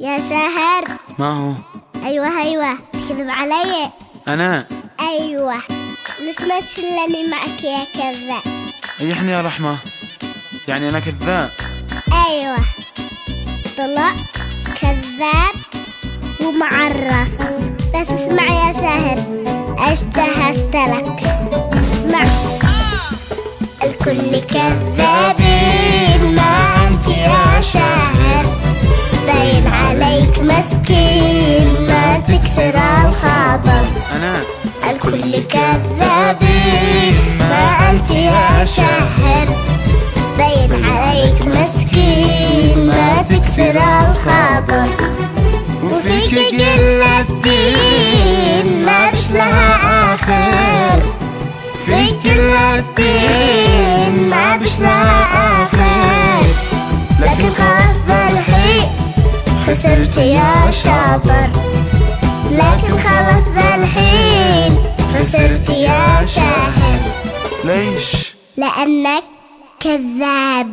يا شاهر. ما هو؟ أيوة تكذب علي. أنا؟ أيوة. ليش ما تشلني معك يا كذاب؟ ريحني يا رحمة، يعني أنا كذاب؟ أيوة، طلع كذاب ومعرس. بس اسمع يا شاهر، ايش جهزت لك؟ اسمع. الكل كذابين ما انت يا شاهر، باين عليك مسكين ما تكسر الخاطر. أنا؟ الكل كذابين ما انت يا شاهر، باين عليك مسكين ما تكسر الخاطر. وفيك قلة الدين ما بش لها آخر، فيك قلة الدين ما بش لها آخر. لكن خلاص ذا الحين خسرت يا شاطر، لكن خلاص ذا الحين خسرت يا شاهر. ليش؟ لأنك كذاب.